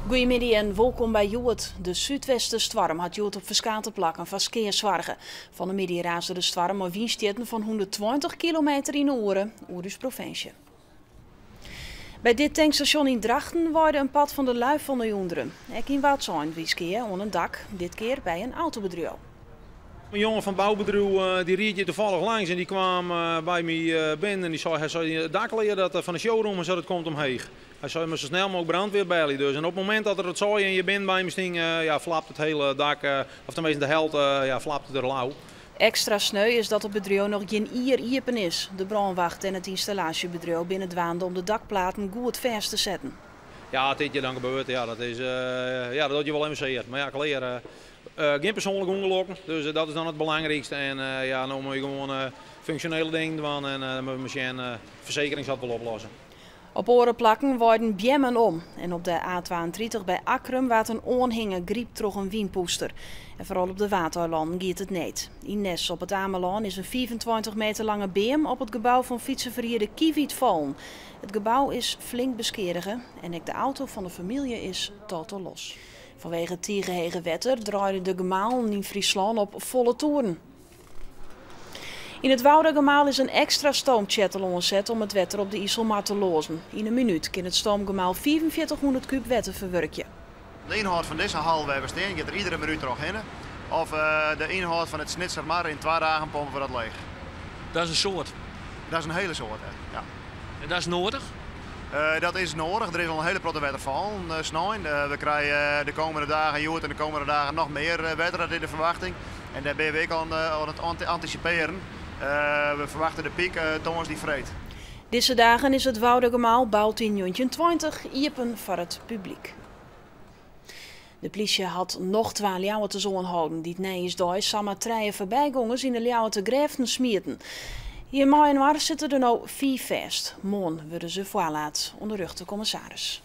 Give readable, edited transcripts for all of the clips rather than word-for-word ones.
Goedemiddag en welkom bij Joet. De zuidwestenstorm had Joet op verschillende plekken van skeerzorgen. Van de middag raasde de storm maar windsteden van 120 km in de uur, Oerus provincie. Bij dit tankstation in Drachten waarde een pad van de Luif van de Joenderen. Ik in Woudsijn wies keer onder een dak, dit keer bij een autobedrijf. Een jongen van bouwbedrijf die reed je toevallig langs en die kwam bij me binnen en die zei, hij zei het dak leren dat van de showroom en zo, dat komt omheen. Hij zei, maar zo snel mogelijk brandweer bellen. Dus. En op het moment dat er het zooi en je bent bij me, flapt het hele dak, of tenminste de helft, flapt het er lauw. Extra sneu is dat het bedrijf nog geen ier iepen is. De brandwacht en het installatiebedrijf binnendwaanden om de dakplaten goed vast te zetten. Ja, dit je dan gebeurt, ja, dat is, dat had je wel even zeer. Maar ja, kleren. Geen persoonlijk ongeluk, dus dat is dan het belangrijkste. En nou moet je gewoon functionele dingen doen en mijn machine verzekering zal het wel oplossen. Op orenplakken worden bjemmen om. En op de A32 bij Akrum waard een onhinger griep troch een wienpoester. En vooral op de Waterland giet het niet. In Nes op het Ameland is een 25 meter lange beam op het gebouw van fietsenverrier Kiewiet vallen. Het gebouw is flink beschadigen en ook de auto van de familie is totaal los. Vanwege het tegenhege wetter draaide de gemaal in Friesland op volle toeren. In het Woudergemaal is een extra stoomchattel omgezet om het wetter op de IJssel maar te lozen. In een minuut kan het stoomgemaal 4500 kub wetter verwerken. De inhoud van deze hal wij bestaan gaat er iedere minuut terug in. Of de inhoud van het Snitser maar in 2 dagen pompen we dat leeg. Dat is een soort? Dat is een hele soort, ja. En dat is nodig? Dat is nodig. Er is al een hele protte wetter vallen. We krijgen de komende dagen, Joet en de komende dagen nog meer wetter, dat is de verwachting. En daar ben ik aan het anticiperen. We verwachten de piek Thomas die vreet. Deze dagen is het Woudergemaal bouwt in 2020 iepen voor het publiek. De politie had nog 2 ljouwen te zo'n houden die het nee is door samen 3 voorbijgangers in de ljouwen te grijften smieten. Hier in januari zitten er nou 4 vast. Morgen worden ze voorlaat onder rug de commissaris.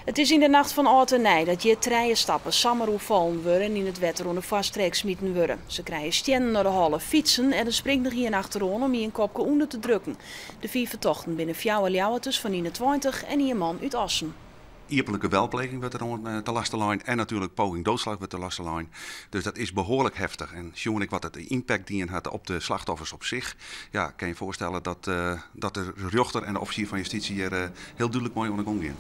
Het is in de nacht van oud en nij dat je 3 stappen samen vallen worden en in het wetter onder vaststreek smieten worden. Ze krijgen stenen naar de hallen, fietsen en er springt nog hier achterom om hier een kopje onder te drukken. De 4 vertochten binnen 4 ljouwetjes van 21 en hier man uit Assen. Ierlijke welpleging werd er te lastenlijn en natuurlijk poging doodslag werd te lastenlijn. Dus dat is behoorlijk heftig. En zie ik wat het impact die had op de slachtoffers op zich. Ja, kan je voorstellen dat de rechter en de officier van justitie hier heel duidelijk mooi onder gaan.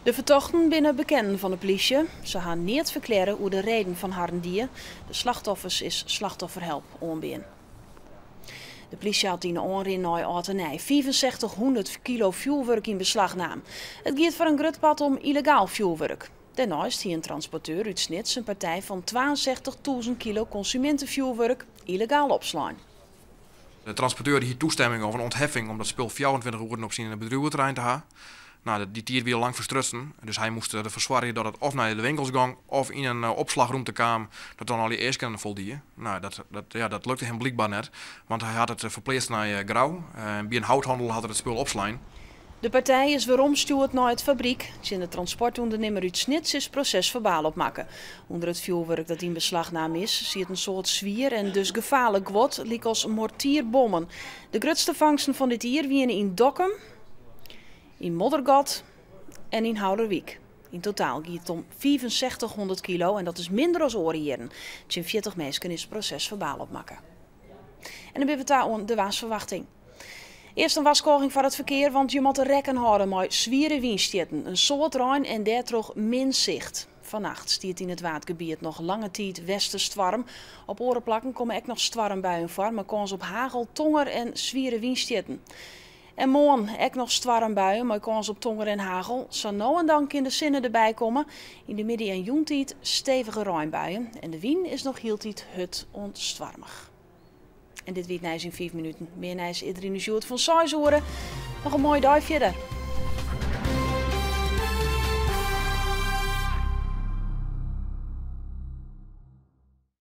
De vertochten binnen bekenden van de politie. Ze gaan niet verklaren hoe de reden van haar dier. De slachtoffers is slachtofferhelp onbeen. De politie had in de onrin naar Oudenij 6500 kilo vuurwerk in beslag nam. Het gaat voor een groot pad om illegaal vuurwerk. Daarnaast hier een transporteur uit Snits een partij van 62.000 kilo consumentenvuurwerk illegaal opslaan. De transporteur heeft toestemming of een ontheffing om dat spul 24 uur op zijn bedrijventerrein te hebben. Nou, die tier weer lang verstrusten, dus hij moest de verzwaren dat het of naar de winkels ging of in een opslagruimte kwam dat dan al die eerst kunnen voldienen. Nou, dat lukte hem blijkbaar net, want hij had het verplaatst naar Grauw. Bij een houthandel had het spul opslaan. De partij is weer omgestuurd naar het fabriek. Zijn de transportondernemer uit Snits is procesverbaal opmaken. Onder het vuurwerk dat in beslagname is, ziet een soort zwier en dus gevaarlijk wordt, liek als mortierbommen. De grootste vangsten van dit hier wienen in Dokkum, in Moddergat en in Houderwijk. In totaal gaat het om 6500 kilo en dat is minder als oorjaren. 40 mensen is het proces verbaal opmaken. En dan ben we daar aan de wasverwachting. Eerst een waskoging voor het verkeer, want je moet er rekken houden met zwiere windsteden. Een soort rein en daardoor min zicht. Vannacht stiert in het watergebied nog lange tijd westenstwarm. Op orenplakken komen ook nog stwarmbuien voor, maar kans op hagel, tonger en zwiere windsteden. En morgen ook nog stwarmbuien, maar kans op tonger en hagel. Zo nou en dan kan de zinnen erbij komen. In de midden- en joentijd stevige regenbuien. En de wind is nog heel tijd hut ontstwarmig. En dit weer nijs in 5 minuten. Meer nijs iedereen in de van 6 uur. Nog een mooie dag verder.